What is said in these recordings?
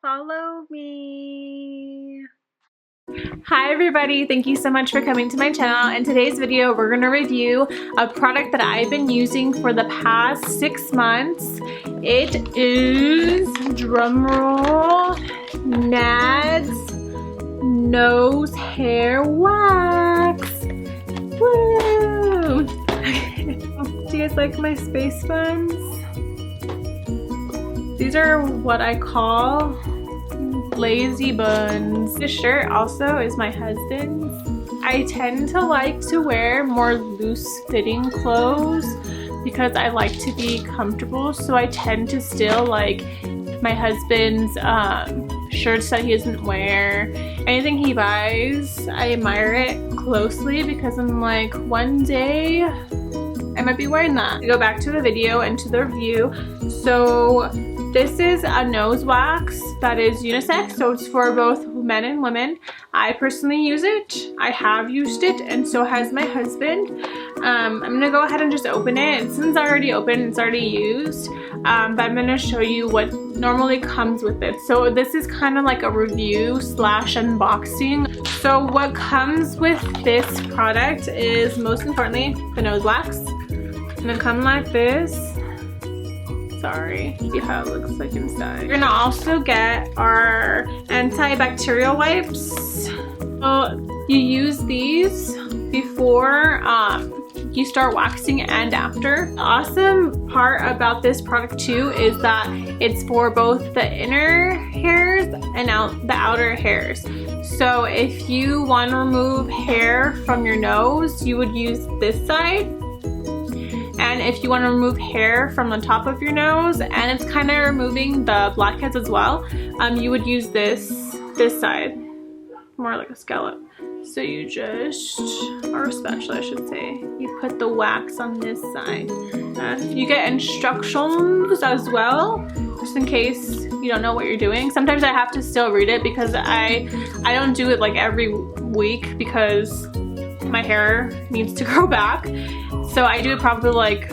follow me. Hi everybody, thank you so much for coming to my channel. In today's video, we're gonna review a product that I've been using for the past 6 months. It is, drumroll, Nad's Nose Hair Wax. Woo! Do you guys like my space buns? These are what I call lazy buns. This shirt also is my husband's. I tend to like to wear more loose fitting clothes because I like to be comfortable, so I tend to steal like my husband's shirts that he doesn't wear. Anything he buys, I admire it closely because I'm like, one day I might be wearing that. To go back to the video and to the review, so this is a nose wax that is unisex, so it's for both men and women. I personally use it. I have used it, and so has my husband. I'm gonna go ahead and just open it. Since I already opened, it's already used, but I'm gonna show you what normally comes with it. So this is kind of like a review slash unboxing. So what comes with this product is, most importantly, the nose wax. It's gonna come like this. Sorry, see how it looks like inside. You're gonna also get our antibacterial wipes. So you use these before you start waxing and after. The awesome part about this product too is that it's for both the inner hairs and the outer hairs. So if you want to remove hair from your nose, you would use this side. And if you want to remove hair from the top of your nose, and it's kind of removing the blackheads as well, you would use this side, more like a scallop. So you just, or a spatula I should say, you put the wax on this side. You get instructions as well, just in case you don't know what you're doing. Sometimes I have to still read it because I don't do it like every week because my hair needs to grow back. So I do it probably like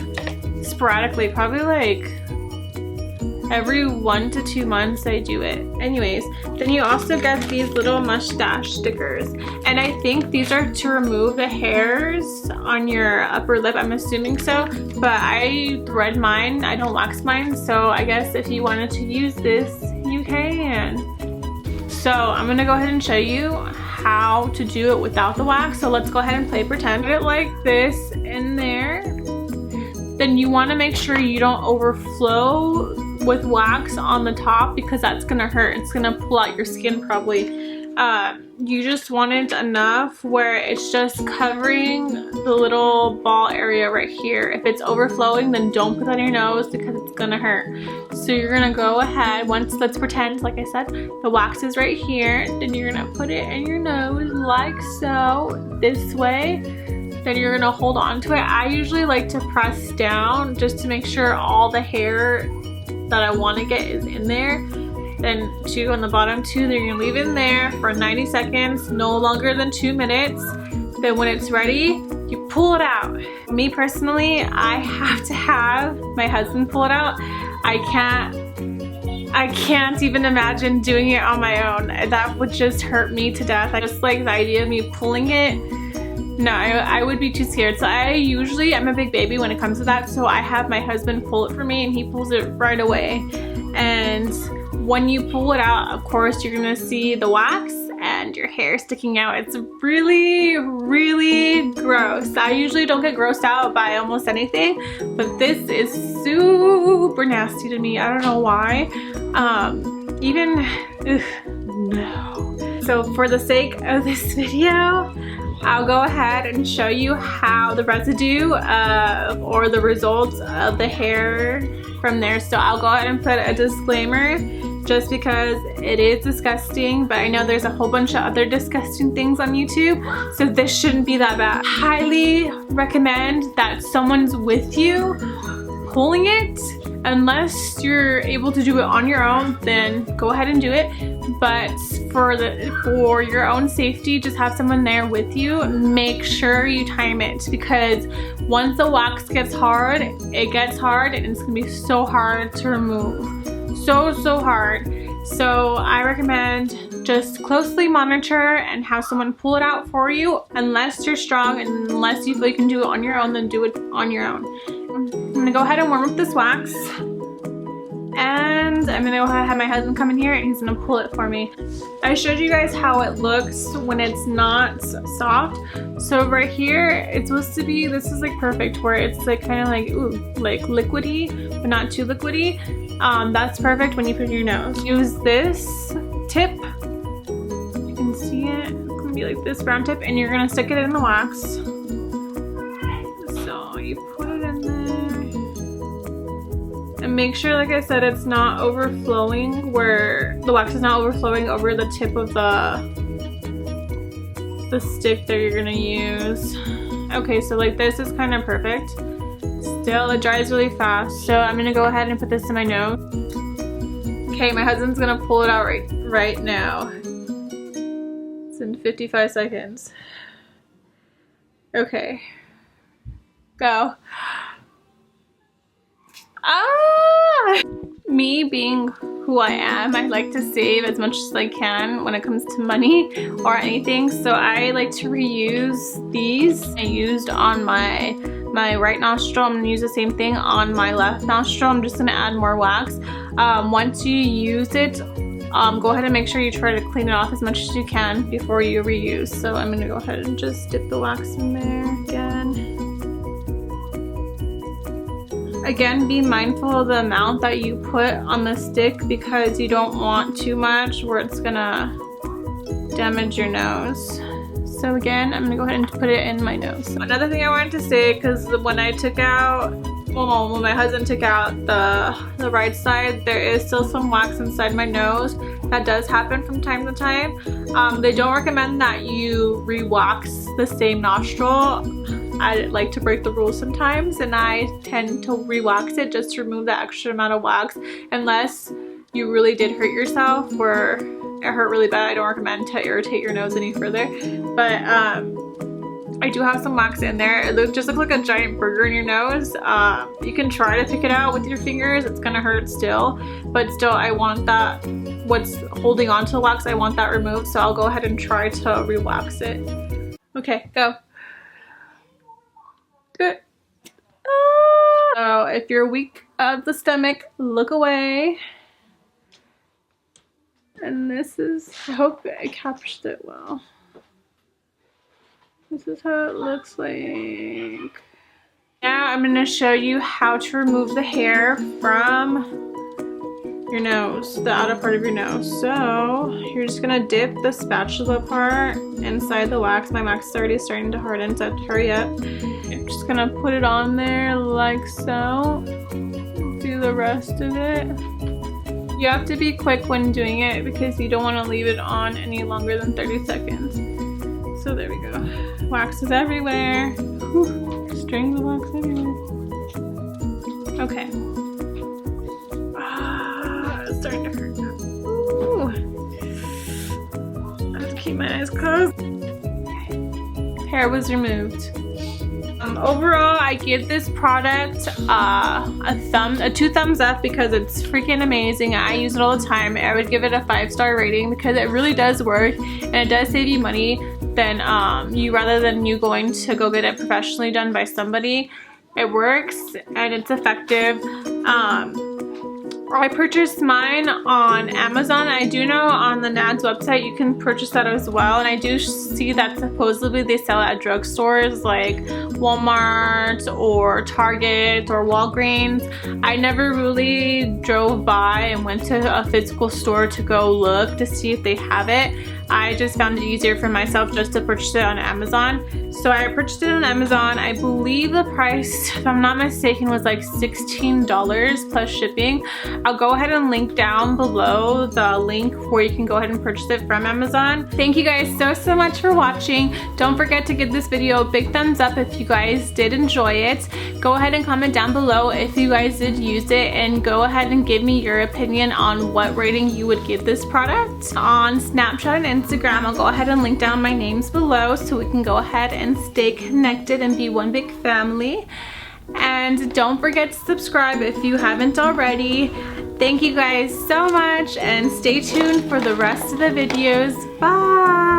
sporadically, probably like every 1 to 2 months I do it. Anyways, then you also get these little mustache stickers. And I think these are to remove the hairs on your upper lip, I'm assuming so. But I thread mine, I don't wax mine. So I guess if you wanted to use this, you can. So I'm gonna go ahead and show you how to do it without the wax. So let's go ahead and play pretend. Put it like this in there. Then you want to make sure you don't overflow with wax on the top because that's gonna hurt. It's gonna pull out your skin probably. You just want it enough where it's just covering the little ball area right here. If it's overflowing, then don't put it on your nose because it's gonna hurt. So you're gonna go ahead, let's pretend, like I said, the wax is right here. Then you're gonna put it in your nose like so, this way. Then you're gonna hold on to it. I usually like to press down just to make sure all the hair that I want to get is in there. Then 2 on the bottom, 2, then you're gonna leave it in there for 90 seconds, no longer than 2 minutes. Then when it's ready, you pull it out. Me personally, I have to have my husband pull it out. I can't even imagine doing it on my own. That would just hurt me to death. I just like the idea of me pulling it. No, I would be too scared. So I'm a big baby when it comes to that. So I have my husband pull it for me and he pulls it right away. And when you pull it out, of course, you're gonna see the wax and your hair sticking out. It's really, really gross. I usually don't get grossed out by almost anything, but this is super nasty to me. I don't know why. No. So for the sake of this video, I'll go ahead and show you how the residue or the results of the hair from there. So I'll go ahead and put a disclaimer just because it is disgusting, but I know there's a whole bunch of other disgusting things on YouTube, so this shouldn't be that bad. Highly recommend that someone's with you pulling it. Unless you're able to do it on your own, then go ahead and do it. But for your own safety, just have someone there with you. Make sure you time it, because once the wax gets hard, it gets hard and it's gonna be so hard to remove. So hard. So I recommend just closely monitor and have someone pull it out for you. Unless you're strong and unless you feel you can do it on your own, then do it on your own. I'm gonna go ahead and warm up this wax. And I'm gonna go ahead and have my husband come in here and he's gonna pull it for me. I showed you guys how it looks when it's not soft. So right here, it's supposed to be, this is like perfect, where it's like kind of like, ooh, like liquidy, but not too liquidy. That's perfect when you put it in your nose. Use this tip. You can see it. It's gonna be like this brown tip, and you're gonna stick it in the wax. So you put it in there. And make sure, like I said, it's not overflowing, where the wax is not overflowing over the tip of the stick that you're gonna use. Okay, so like this is kind of perfect. Still, it dries really fast. So I'm gonna go ahead and put this in my nose. Okay, my husband's gonna pull it out right now. It's in 55 seconds. Okay, go. Ah! Me being who I am, I like to save as much as I can when it comes to money or anything. So I like to reuse these. I used on my right nostril. I'm gonna use the same thing on my left nostril. I'm just gonna add more wax. Once you use it, go ahead and make sure you try to clean it off as much as you can before you reuse. So I'm gonna go ahead and just dip the wax in there again. Again, be mindful of the amount that you put on the stick because you don't want too much where it's gonna damage your nose. So again, I'm gonna go ahead and put it in my nose. Another thing I wanted to say, because when I took out, well, when my husband took out the right side, there is still some wax inside my nose. That does happen from time to time. They don't recommend that you re-wax the same nostril. I like to break the rules sometimes, and I tend to re-wax it just to remove that extra amount of wax, unless you really did hurt yourself or it hurt really bad. I don't recommend to irritate your nose any further, but I do have some wax in there. It just looks like a giant burger in your nose. You can try to pick it out with your fingers. It's gonna hurt still, but still I want that, what's holding on to the wax, I want that removed, so I'll go ahead and try to re-wax it. Okay, go. Good. So if you're weak of the stomach, look away. And this is, I hope I captured it well. This is how it looks like. Now I'm going to show you how to remove the hair from your nose, the outer part of your nose. So you're just going to dip the spatula part inside the wax. My wax is already starting to harden, so I have to hurry up. I'm just going to put it on there like so. Do the rest of it. You have to be quick when doing it because you don't want to leave it on any longer than 30 seconds. So there we go. Wax is everywhere. Whew. Strings of wax everywhere. Okay. It's starting to hurt now. Ooh. I have to keep my eyes closed. Okay. Hair was removed. Overall, I give this product a 2 thumbs up because it's freaking amazing. I use it all the time. I would give it a 5-star rating because it really does work and it does save you money than rather than you going to go get it professionally done by somebody. It works and it's effective. I purchased mine on Amazon. I do know on the NAD'S website you can purchase that as well, and I do see that supposedly they sell it at drugstores like Walmart or Target or Walgreens. I never really drove by and went to a physical store to go look to see if they have it. I just found it easier for myself just to purchase it on Amazon. So I purchased it on Amazon. I believe the price, if I'm not mistaken, was like $16 plus shipping. I'll go ahead and link down below the link where you can go ahead and purchase it from Amazon. Thank you guys so much for watching. Don't forget to give this video a big thumbs up if you guys did enjoy it. Go ahead and comment down below if you guys did use it, and go ahead and give me your opinion on what rating you would give this product. On Snapchat and Instagram, I'll go ahead and link down my names below so we can go ahead and stay connected and be one big family. And don't forget to subscribe if you haven't already. Thank you guys so much and stay tuned for the rest of the videos. Bye!